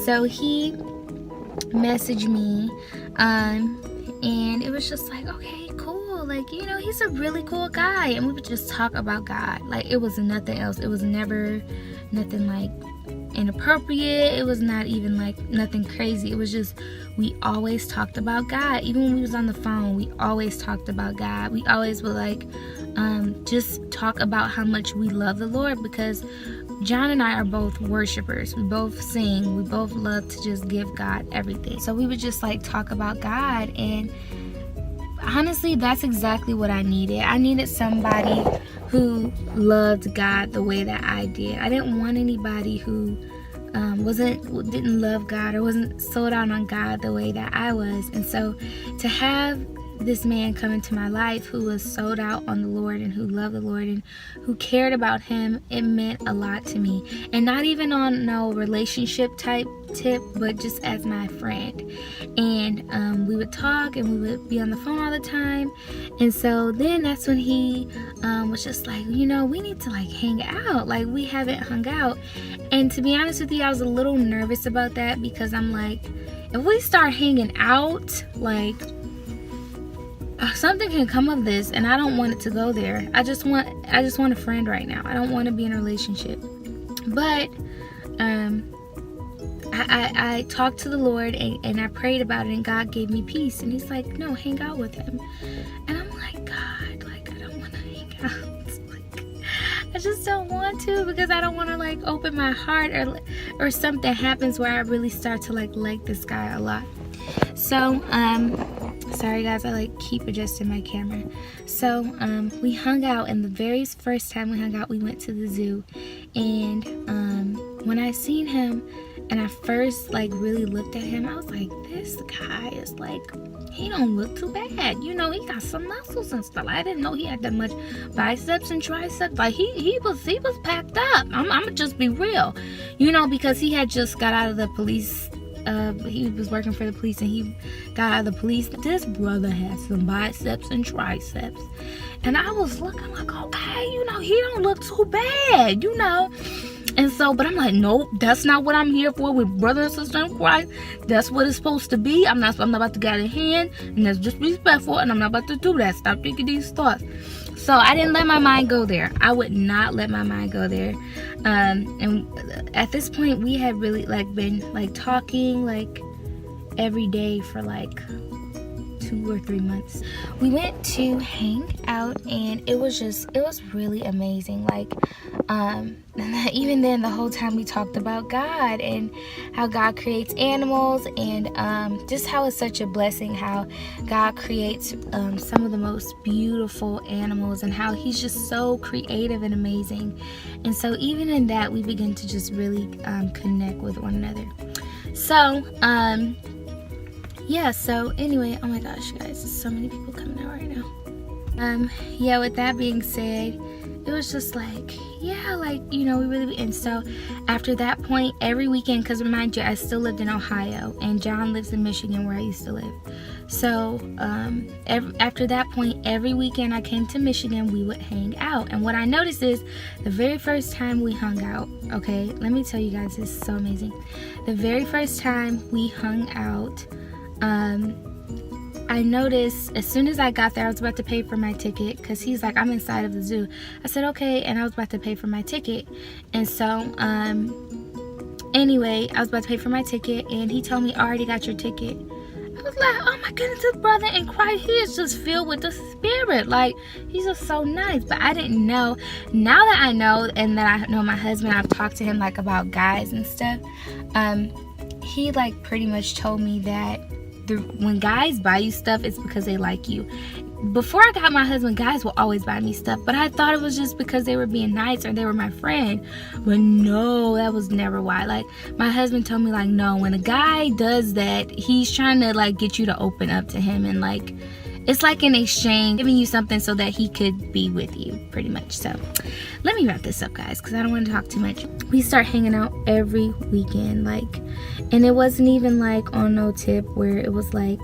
so he messaged me, and it was just like, okay, cool, like, you know, he's a really cool guy, and we would just talk about God. Like, it was nothing else. It was never nothing like inappropriate. It was not even like nothing crazy. It was just, we always talked about God. Even when we was on the phone, we always talked about God. We always would like just talk about how much we love the Lord, because John and I are both worshipers. We both sing. We both love to just give God everything. So we would just like talk about God, and honestly, that's exactly what I needed. I needed somebody who loved God the way that I did. I didn't want anybody who didn't love God or wasn't sold out on God the way that I was. And so to have this man come into my life who was sold out on the Lord and who loved the Lord and who cared about him, it meant a lot to me. And not even on no relationship type tip, but just as my friend. And we would talk and we would be on the phone all the time. And so then that's when he was just like, you know, we need to like hang out. Like, we haven't hung out. And to be honest with you, I was a little nervous about that, because I'm like, if we start hanging out, like, something can come of this, and I don't want it to go there. I just want a friend right now. I don't want to be in a relationship. But I talked to the Lord, and I prayed about it, and God gave me peace. And he's like, no, hang out with him. And I'm like, God, like, I don't want to hang out. Like, I just don't want to, because I don't want to like open my heart, or something happens where I really start to like this guy a lot. So sorry guys, I like keep adjusting my camera. So we hung out, and the very first time we hung out, we went to the zoo. And when I seen him and I first like really looked at him, I was like, this guy is like, he don't look too bad. You know, he got some muscles and stuff. I didn't know he had that much biceps and triceps. Like he was packed up. I'ma just be real. You know, because he had just got out of the police. He was working for the police, and he got out of the police. This brother had some biceps and triceps, and I was looking like, okay, you know, he don't look too bad, you know. And so, but I'm like, nope, that's not what I'm here for with brother and sister in Christ. That's what it's supposed to be. I'm not about to get out of hand, and that's disrespectful, and I'm not about to do that. Stop thinking these thoughts. So I didn't let my mind go there. I would not let my mind go there. And at this point, we had really like been like talking like every day for like 2 or 3 months. We went to hang out, and it was really amazing. Like even then, the whole time we talked about God and how God creates animals, and just how it's such a blessing how God creates some of the most beautiful animals, and how he's just so creative and amazing. And so even in that, we begin to just really connect with one another. So yeah, so anyway, oh my gosh, guys, there's so many people coming out right now. Yeah, with that being said, it was just like, yeah, like, you know, we really, and so after that point, every weekend, because remind you, I still lived in Ohio, and John lives in Michigan, where I used to live. So after that point, every weekend I came to Michigan, we would hang out. And what I noticed is, the very first time we hung out, okay, let me tell you guys, this is so amazing. The very first time we hung out, I noticed as soon as I got there, I was about to pay for my ticket, because he's like, I'm inside of the zoo. I said, okay, and I was about to pay for my ticket. And so anyway, I was about to pay for my ticket, and he told me, I already got your ticket. I was like, oh my goodness, this brother in Christ, he is just filled with the Spirit. Like, he's just so nice. But I didn't know. Now that I know, and that I know my husband, I've talked to him like about guys and stuff, he like pretty much told me that when guys buy you stuff, it's because they like you. Before I got my husband, guys will always buy me stuff, but I thought it was just because they were being nice or they were my friend. But no, that was never why. Like, my husband told me, like, no, when a guy does that, he's trying to like get you to open up to him, and like, it's like an exchange, giving you something so that he could be with you, pretty much. So let me wrap this up, guys, because I don't want to talk too much. We start hanging out every weekend, like, and it wasn't even like on no tip where it was like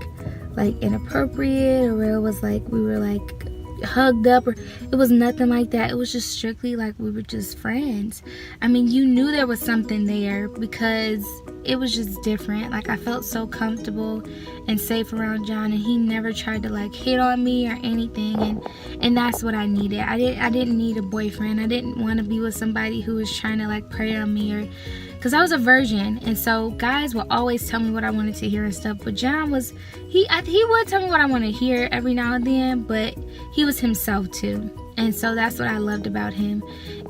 inappropriate, or where it was like we were like hugged up, or it was nothing like that. It was just strictly like we were just friends. I mean, you knew there was something there because it was just different. Like, I felt so comfortable and safe around John, and he never tried to like hit on me or anything, and that's what I needed. I didn't need a boyfriend. I didn't want to be with somebody who was trying to like prey on me, or because I was a virgin, and so guys would always tell me what I wanted to hear and stuff. But John was, he would tell me what I want to hear every now and then, but he was himself too. And so that's what I loved about him.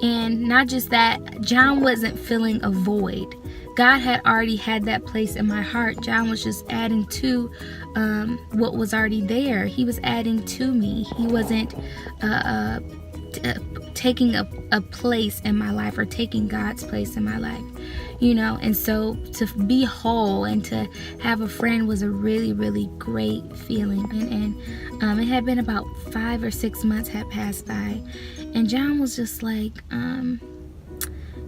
And not just that, John wasn't filling a void. God had already had that place in my heart. John was just adding to what was already there. He was adding to me. He wasn't taking a place in my life, or taking God's place in my life, you know. And so to be whole and to have a friend was a really, really great feeling. And it had been about 5 or 6 months had passed by, and John was just like,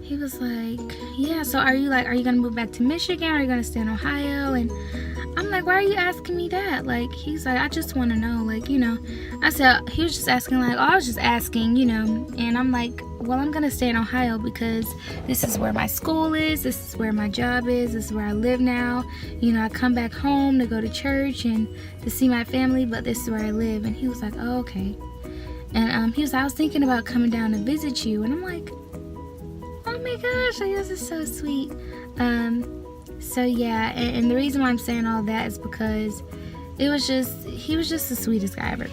he was like, yeah, so are you gonna move back to Michigan, or are you gonna stay in Ohio? And I'm like, why are you asking me that? Like, he's like, I just want to know, like, you know. I said, he was just asking, like, oh, I was just asking, you know. And I'm like, well, I'm gonna stay in Ohio because this is where my school is, this is where my job is, this is where I live now. You know, I come back home to go to church and to see my family, but this is where I live. And he was like, oh, okay. And he was like, I was thinking about coming down to visit you. And I'm like, oh my gosh, like, this is so sweet. So yeah, and the reason why I'm saying all that is because he was just the sweetest guy ever.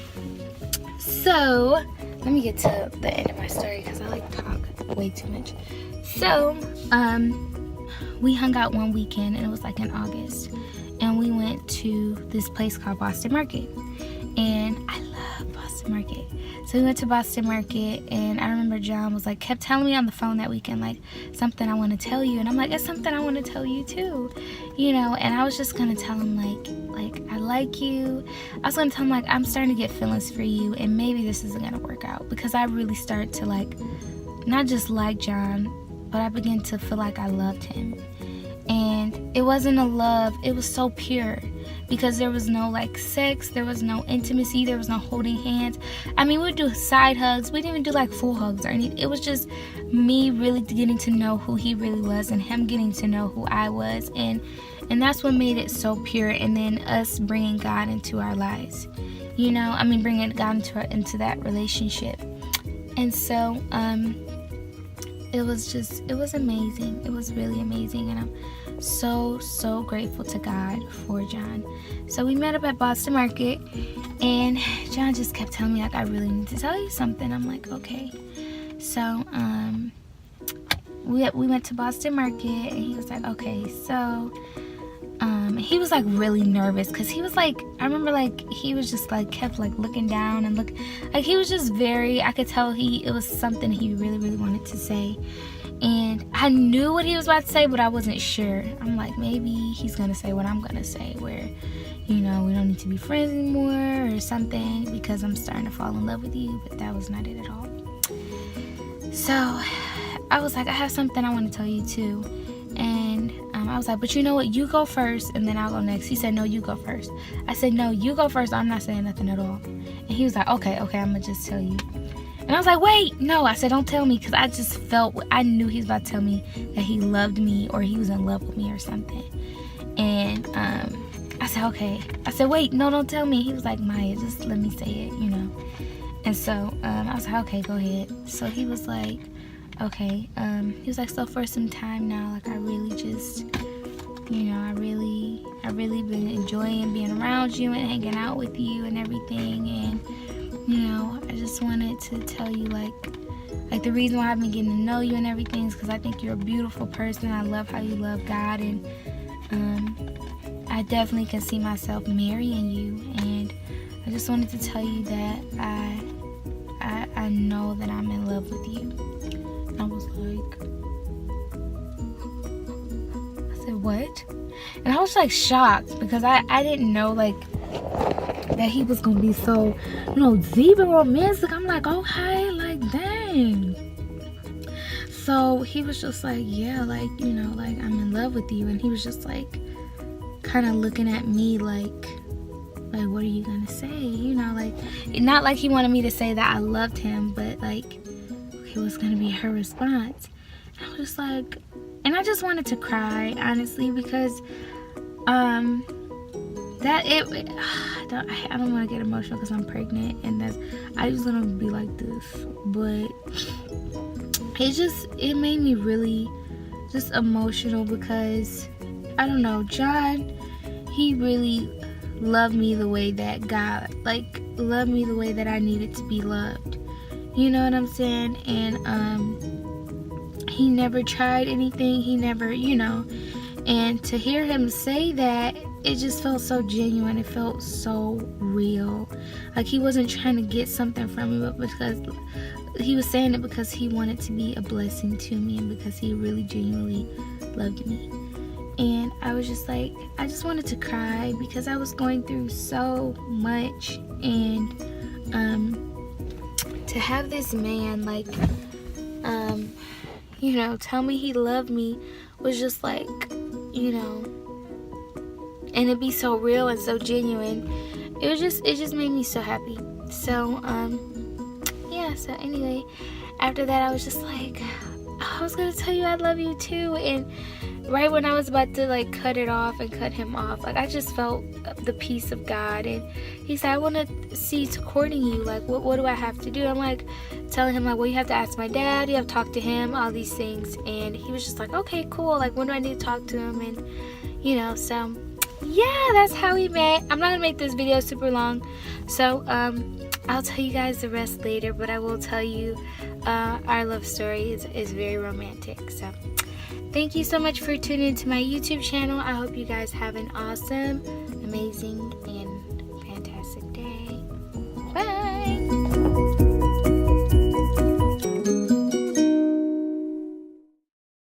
So let me get to the end of my story because I like talk way too much. So we hung out one weekend, and it was like in August, and we went to this place called Boston Market, and I love Boston Market. So we went to Boston Market, and I remember John was like, kept telling me on the phone that weekend, like, something I want to tell you. And I'm like, it's something I want to tell you too, you know. And I was just going to tell him, like, I like you. I was going to tell him, like, I'm starting to get feelings for you, and maybe this isn't going to work out. Because I really started to, like, not just like John, but I began to feel like I loved him. And it wasn't a love, it was so pure. Because there was no like sex, there was no intimacy, there was no holding hands. I mean, we would do side hugs, we didn't even do like full hugs or anything. It was just me really getting to know who he really was, and him getting to know who I was, and that's what made it so pure. And then us bringing God into our lives, you know. I mean, bringing God into that relationship. And so it was amazing. It was really amazing, and I'm so grateful to God for John. So we met up at Boston Market, and John just kept telling me, like, I really need to tell you something. I'm like, okay. So we went to Boston Market, and he was like, okay, so he was like really nervous, because he was like, I remember, like, he was just like kept like looking down and look, like, he was just very, I could tell it was something he really wanted to say. And I knew what he was about to say, but I wasn't sure. I'm like, maybe he's gonna say what I'm gonna say, where, you know, we don't need to be friends anymore or something, because I'm starting to fall in love with you. But that was not it at all. So I was like, I have something I want to tell you too. And I was like, but you know what, you go first and then I'll go next. He said, no, you go first. I said, no, you go first, I'm not saying nothing at all. And he was like, okay, I'm gonna just tell you. And I was like, wait, no. I said, don't tell me, because I just I knew he was about to tell me that he loved me, or he was in love with me or something. And I said, okay. I said, wait, no, don't tell me. He was like, Maya, just let me say it, you know. And so I was like, okay, go ahead. So he was like, okay. He was like, so for some time now, like, I really just, you know, I really been enjoying being around you and hanging out with you and everything. And, you know, I just wanted to tell you, like the reason why I've been getting to know you and everything is because I think you're a beautiful person. I love how you love God, and I definitely can see myself marrying you. And I just wanted to tell you that I know that I'm in love with you. I was like, I said, what? And I was like shocked, because I didn't know, like, that he was gonna be so, you know, deep and romantic. I'm like, okay, like, dang. So he was just like, yeah, like, you know, like, I'm in love with you. And he was just like kind of looking at me like, Like, what are you gonna say? You know, like, not like he wanted me to say that I loved him, but like, okay, what's gonna be her response? And I was just like, and I just wanted to cry, honestly, because I don't want to get emotional because I'm pregnant, and I just gonna be like this, but it made me really just emotional because I don't know, John, he really loved me the way that God, like, loved me the way that I needed to be loved. You know what I'm saying? And he never tried anything. He never, you know. And to hear him say that, it just felt so genuine. It felt so real. Like he wasn't trying to get something from me, but because he was saying it because he wanted to be a blessing to me and because he really genuinely loved me. And I was just like, I just wanted to cry because I was going through so much. And to have this man, like, you know, tell me he loved me was just like, you know, and it'd be so real and so genuine. It just made me so happy. So yeah, so anyway, after that I was just like, I was gonna tell you I love you too. And right when I was about to like cut it off and cut him off, like I just felt the peace of God. And he said, I want to see to courting you, like what do I have to do? I'm like telling him like, well, you have to ask my dad, you have to talk to him, all these things. And he was just like, okay, cool, like when do I need to talk to him? And you know, so yeah, that's how we met. I'm not gonna make this video super long, so I'll tell you guys the rest later, but I will tell you our love story is very romantic. So thank you so much for tuning into my YouTube channel. I hope you guys have an awesome, amazing, and